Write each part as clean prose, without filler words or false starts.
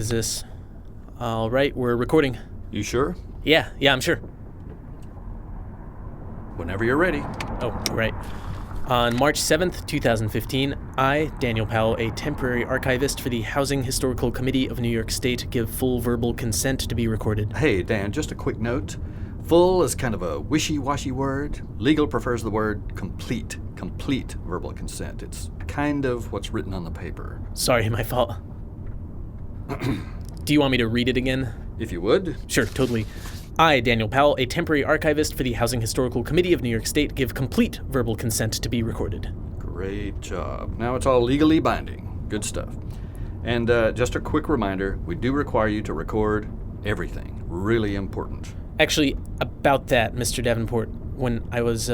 Is this... All right, we're recording. You sure? Yeah, I'm sure. Whenever you're ready. Oh, right. On March 7th, 2015, I, Daniel Powell, a temporary archivist for the Housing Historical Committee of New York State, give full verbal consent to be recorded. Hey, Dan, just a quick note. Full is kind of a wishy-washy word. Legal prefers the word complete. Complete verbal consent. It's kind of what's written on the paper. Sorry, my fault. Do you want me to read it again? If you would. Sure, totally. I, Daniel Powell, a temporary archivist for the Housing Historical Committee of New York State, give complete verbal consent to be recorded. Great job. Now it's all legally binding. Good stuff. And just a quick reminder, we do require you to record everything. Really important. Actually, about that, Mr. Davenport, when I was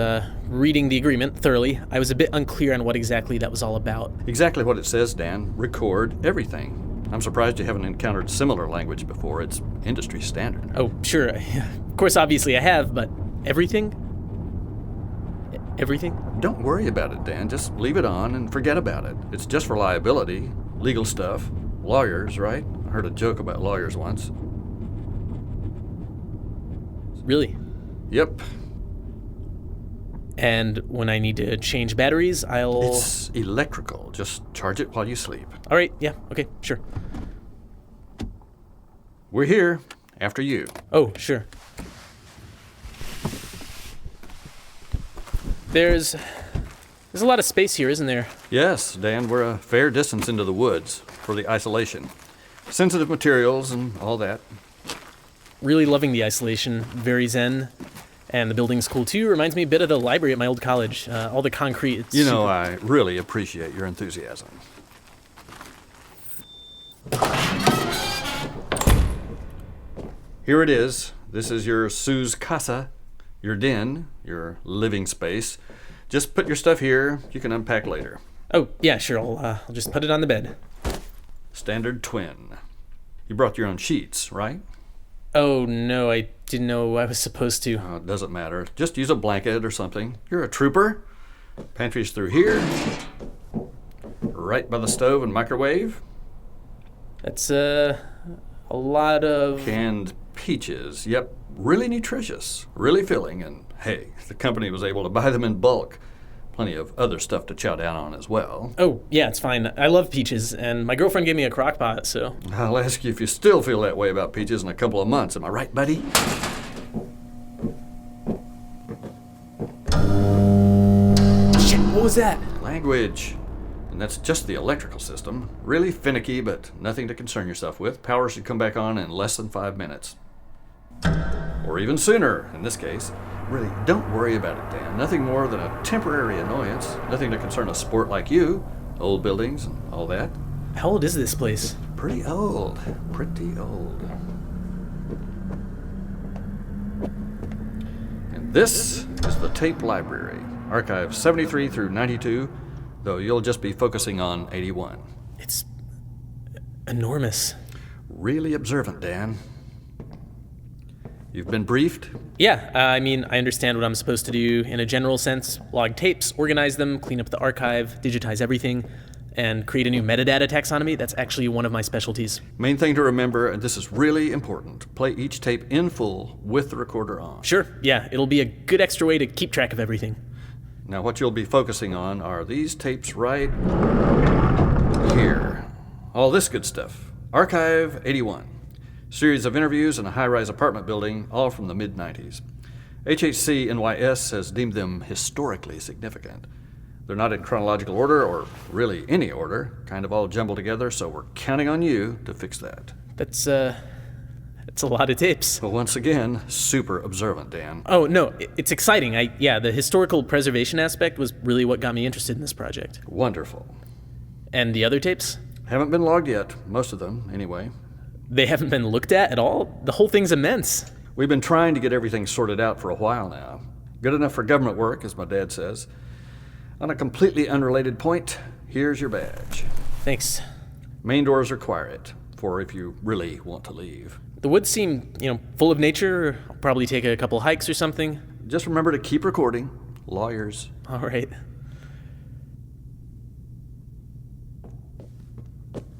reading the agreement thoroughly, I was a bit unclear on what exactly that was all about. Exactly what it says, Dan. Record everything. I'm surprised you haven't encountered similar language before. It's industry standard. Oh, sure. Of course, obviously I have, but everything? Everything? Don't worry about it, Dan. Just leave it on and forget about it. It's just for liability, legal stuff, lawyers, right? I heard a joke about lawyers once. Really? Yep. And when I need to change batteries, It's electrical. Just charge it while you sleep. All right, yeah, okay, sure. We're here after you. Oh, sure. There's a lot of space here, isn't there? Yes, Dan, we're a fair distance into the woods for the isolation. Sensitive materials and all that. Really loving the isolation, very zen. And the building's cool too. Reminds me a bit of the library at my old college. All the concrete. It's super... I really appreciate your enthusiasm. Here it is. This is your Sue's casa, your den, your living space. Just put your stuff here. You can unpack later. Oh, yeah, sure. I'll just put it on the bed. Standard twin. You brought your own sheets, right? Oh, no, I didn't know I was supposed to. Oh, it doesn't matter. Just use a blanket or something. You're a trooper. Pantry's through here. Right by the stove and microwave. That's a lot of... Canned peaches. Yep. Really nutritious. Really filling. And hey, the company was able to buy them in bulk. Plenty of other stuff to chow down on as well. Oh, yeah, it's fine. I love peaches, and my girlfriend gave me a crock pot, so... I'll ask you if you still feel that way about peaches in a couple of months. Am I right, buddy? Shit, what was that? Language. And that's just the electrical system. Really finicky, but nothing to concern yourself with. Power should come back on in less than 5 minutes. Or even sooner, in this case. Really, don't worry about it, Dan. Nothing more than a temporary annoyance. Nothing to concern a sport like you. Old buildings and all that. How old is this place? Pretty old. Pretty old. And this is the tape library. Archives 73 through 92, though you'll just be focusing on 81. It's enormous. Really observant, Dan. You've been briefed? Yeah, I mean, I understand what I'm supposed to do in a general sense. Log tapes, organize them, clean up the archive, digitize everything, and create a new metadata taxonomy. That's actually one of my specialties. Main thing to remember, and this is really important, play each tape in full with the recorder on. Sure, yeah, it'll be a good extra way to keep track of everything. Now what you'll be focusing on are these tapes right here. All this good stuff. Archive 81. Series of interviews in a high-rise apartment building, all from the mid-90s. HHC NYS has deemed them historically significant. They're not in chronological order, or really any order, kind of all jumbled together, so we're counting on you to fix that. That's a lot of tapes. But once again, super observant, Dan. Oh, no, it's exciting. The historical preservation aspect was really what got me interested in this project. Wonderful. And the other tapes? Haven't been logged yet, most of them, anyway. They haven't been looked at all? The whole thing's immense. We've been trying to get everything sorted out for a while now. Good enough for government work, as my dad says. On a completely unrelated point, here's your badge. Thanks. Main doors require it, for if you really want to leave. The woods seem, full of nature. I'll probably take a couple hikes or something. Just remember to keep recording. Lawyers. All right.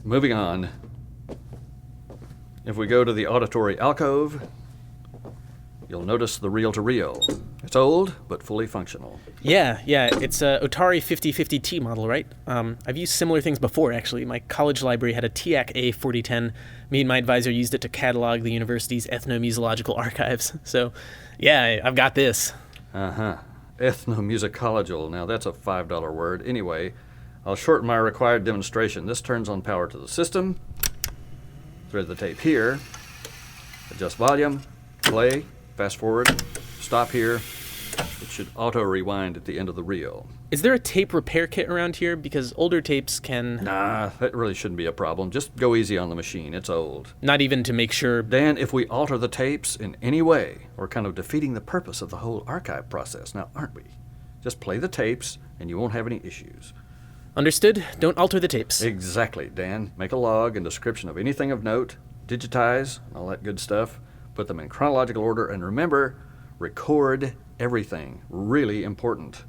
Moving on. If we go to the auditory alcove, you'll notice the reel-to-reel. It's old, but fully functional. Yeah, it's a Otari 5050T model, right? I've used similar things before, actually. My college library had a TIAC A4010. Me and my advisor used it to catalog the university's ethnomusicological archives. So, yeah, I've got this. Uh-huh. Ethnomusicological. Now, that's a $5 word. Anyway, I'll shorten my required demonstration. This turns on power to the system. Thread the tape here. Adjust volume. Play. Fast forward. Stop here. It should auto-rewind at the end of the reel. Is there a tape repair kit around here? Because older tapes can... Nah, that really shouldn't be a problem. Just go easy on the machine. It's old. Not even to make sure... Dan, if we alter the tapes in any way, we're kind of defeating the purpose of the whole archive process, now aren't we? Just play the tapes, and you won't have any issues. Understood. Don't alter the tapes. Exactly, Dan. Make a log and description of anything of note, digitize, and all that good stuff. Put them in chronological order, and remember, record everything. Really important.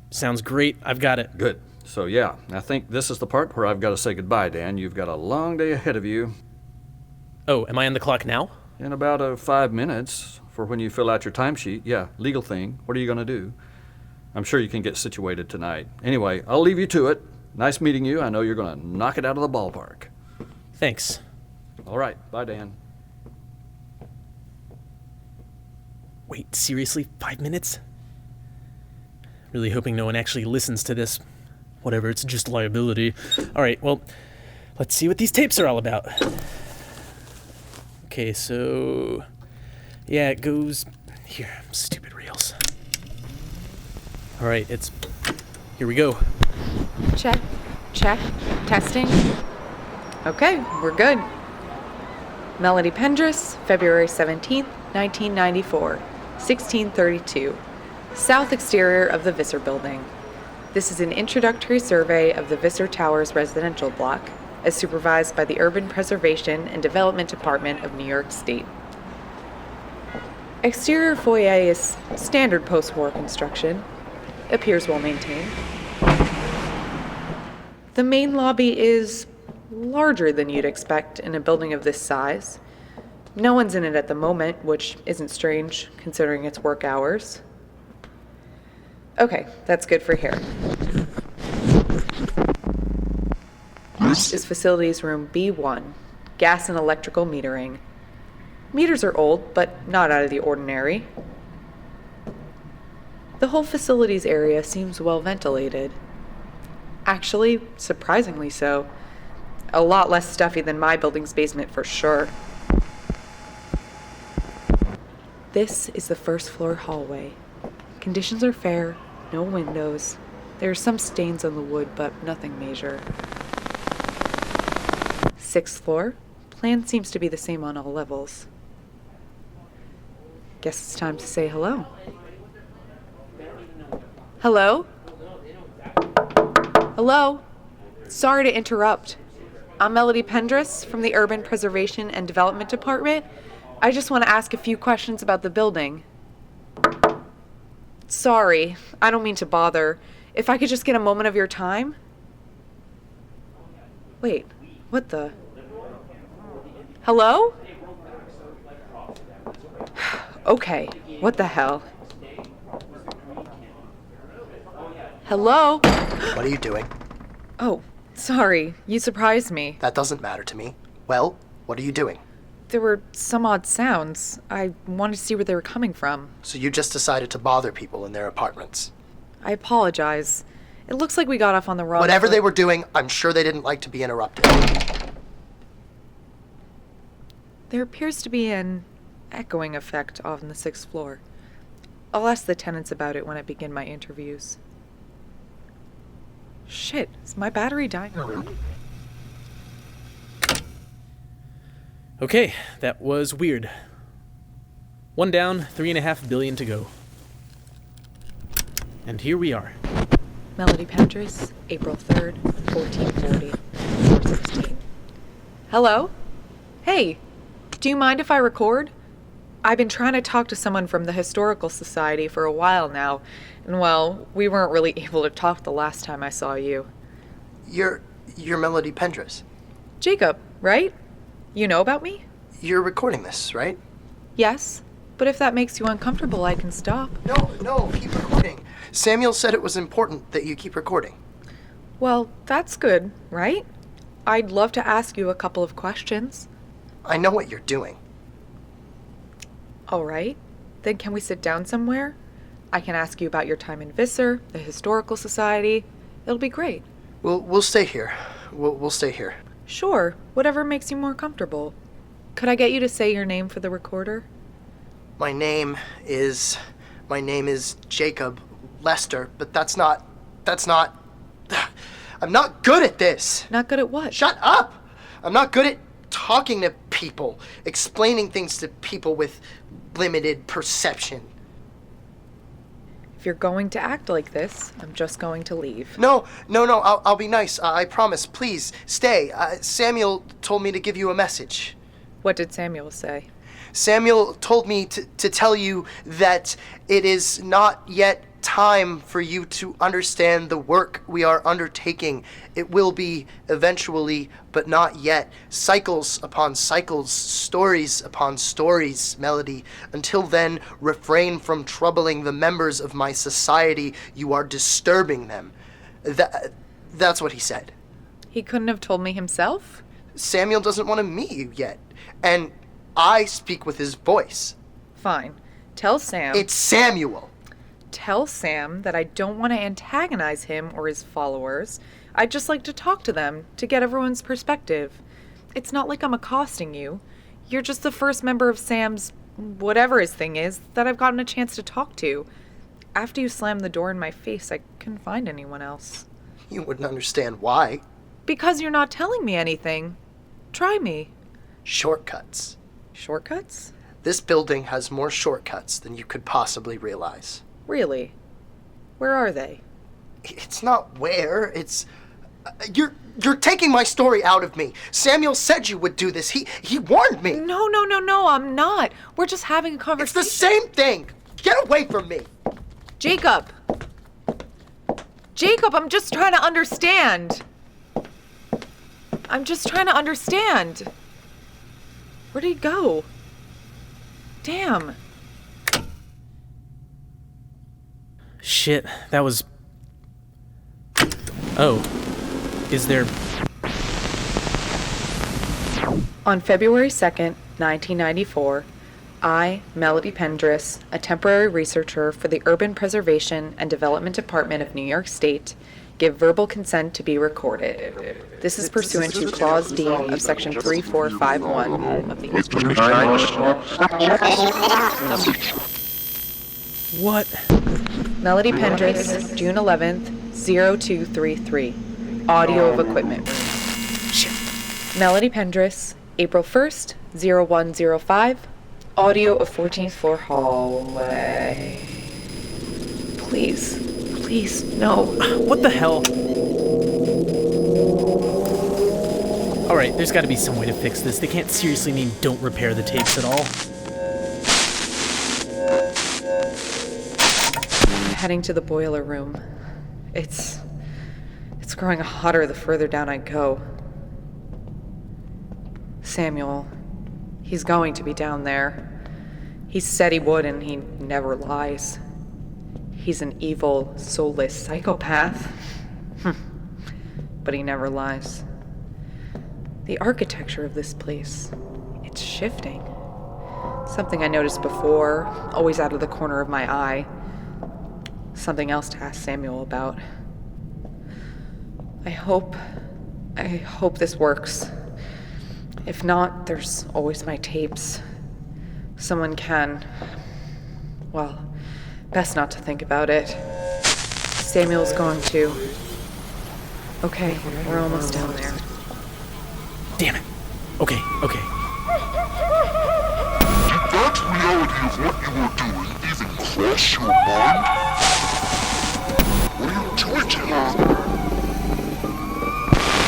Sounds great. I've got it. Good. So yeah, I think this is the part where I've got to say goodbye, Dan. You've got a long day ahead of you. Oh, am I on the clock now? In about 5 minutes for when you fill out your timesheet. Yeah, legal thing. What are you going to do? I'm sure you can get situated tonight. Anyway, I'll leave you to it. Nice meeting you. I know you're going to knock it out of the ballpark. Thanks. All right. Bye, Dan. Wait, seriously? 5 minutes? Really hoping no one actually listens to this. Whatever, it's just liability. Alright, well, let's see what these tapes are all about. Okay, so... yeah, it goes... here, stupid reels. Alright, it's... here we go. Check, testing. Okay, we're good. Melody Pendris, February 17th, 1994, 1632. South exterior of the Visser Building. This is an introductory survey of the Visser Towers residential block, as supervised by the Urban Preservation and Development Department of New York State. Exterior foyer is standard post-war construction. Appears well maintained. The main lobby is larger than you'd expect in a building of this size. No one's in it at the moment, which isn't strange considering its work hours. Okay, that's good for here. Next is facilities room B1, gas and electrical metering. Meters are old, but not out of the ordinary. The whole facilities area seems well ventilated. Actually, surprisingly so. A lot less stuffy than my building's basement for sure. This is the first floor hallway. Conditions are fair, no windows. There are some stains on the wood, but nothing major. 6th floor. Plan seems to be the same on all levels. Guess it's time to say hello. Hello? Hello? Sorry to interrupt. I'm Melody Pendris from the Urban Preservation and Development Department. I just want to ask a few questions about the building. Sorry, I don't mean to bother. If I could just get a moment of your time? Wait, what the? Hello? Okay, what the hell? Hello? What are you doing? Oh, sorry, you surprised me. That doesn't matter to me. Well, what are you doing? There were some odd sounds. I wanted to see where they were coming from. So you just decided to bother people in their apartments. I apologize. It looks like we got off on the wrong Whatever foot. they were doing, I'm sure they didn't like to be interrupted. There appears to be an echoing effect on the 6th floor. I'll ask the tenants about it when I begin my interviews. Shit, is my battery dying? Okay, that was weird. 1 down, 3.5 billion to go. And here we are. Melody Pendris, April 3rd, 1440, 416. Hello? Hey, do you mind if I record? I've been trying to talk to someone from the Historical Society for a while now, and well, we weren't really able to talk the last time I saw you. You're Melody Pendris. Jacob, right? You know about me? You're recording this, right? Yes, but if that makes you uncomfortable, I can stop. No, keep recording. Samuel said it was important that you keep recording. Well, that's good, right? I'd love to ask you a couple of questions. I know what you're doing. All right. Then can we sit down somewhere? I can ask you about your time in Visser, the Historical Society. It'll be great. We'll stay here. We'll stay here. Sure, whatever makes you more comfortable. Could I get you to say your name for the recorder? My name is Jacob Lester, but that's not... I'm not good at this. Not good at what? Shut up! I'm not good at talking to people, explaining things to people with limited perception. If you're going to act like this, I'm just going to leave. No, I'll be nice. I promise. Please, stay. Samuel told me to give you a message. What did Samuel say? Samuel told me to tell you that it is not yet time for you to understand the work we are undertaking. It will be eventually, but not yet. Cycles upon cycles, stories upon stories, Melody. Until then, refrain from troubling the members of my society. You are disturbing them. That's what he said. He couldn't have told me himself? Samuel doesn't want to meet you yet. And I speak with his voice. Fine. Tell Sam... It's Samuel. Tell Sam that I don't want to antagonize him or his followers. I'd just like to talk to them, to get everyone's perspective. It's not like I'm accosting you. You're just the first member of Sam's, whatever his thing is, that I've gotten a chance to talk to. After you slammed the door in my face, I couldn't find anyone else. You wouldn't understand why. Because you're not telling me anything. Try me. Shortcuts. Shortcuts? This building has more shortcuts than you could possibly realize. Really? Where are they? It's not where, it's... You're taking my story out of me. Samuel said you would do this. He warned me. No, I'm not. We're just having a conversation. It's the same thing. Get away from me. Jacob, I'm just trying to understand. Where'd he go? Damn. Shit, that was... Oh. Is there... On February 2nd, 1994, I, Melody Pendris, a temporary researcher for the Urban Preservation and Development Department of New York State, give verbal consent to be recorded. This is pursuant to Clause D of Section 3451 of the... What? Melody Pendris, June 11th, 0233. Audio of equipment. Shit. Melody Pendris, April 1st, 0105. Audio of 14th floor hallway. Please, no. What the hell? Alright, there's gotta be some way to fix this. They can't seriously mean don't repair the tapes at all. I'm heading to the boiler room. It's growing hotter the further down I go. Samuel, he's going to be down there. He said he would, and he never lies. He's an evil, soulless psychopath. But he never lies. The architecture of this place, it's shifting. Something I noticed before, always out of the corner of my eye. Something else to ask Samuel about. I hope this works. If not, there's always my tapes. Someone can... Well, best not to think about it. Samuel's going to... Okay, we're almost down there. Damn it. Okay. Did that reality of what you were doing even cross your mind? What are you doing to her?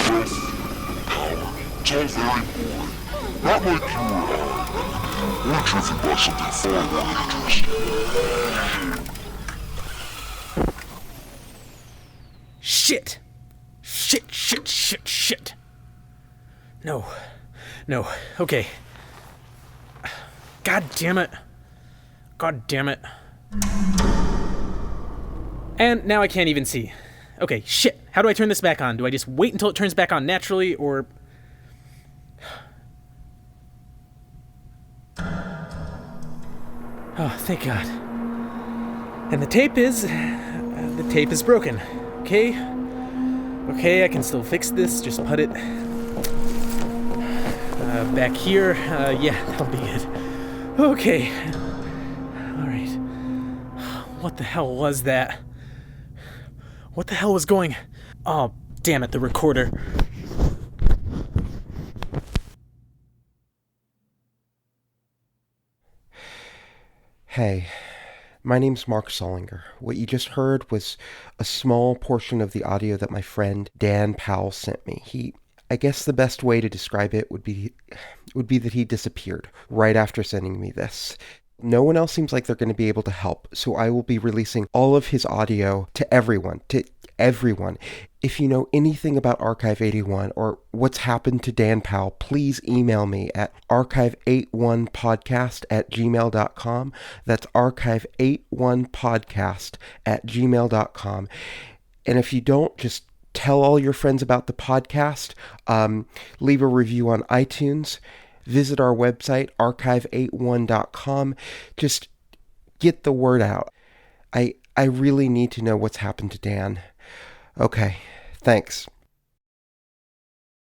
Wealth, power, it's all very boring. Not like you were driven by something far more interesting. Shit. No. Okay. God damn it. God damn it. And now I can't even see. Okay, shit. How do I turn this back on? Do I just wait until it turns back on naturally, or... Oh, thank God. And the tape is broken. Okay? Okay, I can still fix this. Just put it back here. Yeah, that'll be it. Okay. Alright. What the hell was that? What the hell was going... Oh, damn it, the recorder. Hey, my name's Mark Solinger. What you just heard was a small portion of the audio that my friend Dan Powell sent me. I guess the best way to describe it would be that he disappeared right after sending me this. No one else seems like they're going to be able to help, so I will be releasing all of his audio to everyone. If you know anything about Archive 81 or what's happened to Dan Powell, please email me at archive81podcast@gmail.com. That's archive81podcast@gmail.com. And if you don't, just tell all your friends about the podcast. Leave a review on iTunes. Visit our website, archive81.com. Just get the word out. I really need to know what's happened to Dan. Okay, thanks.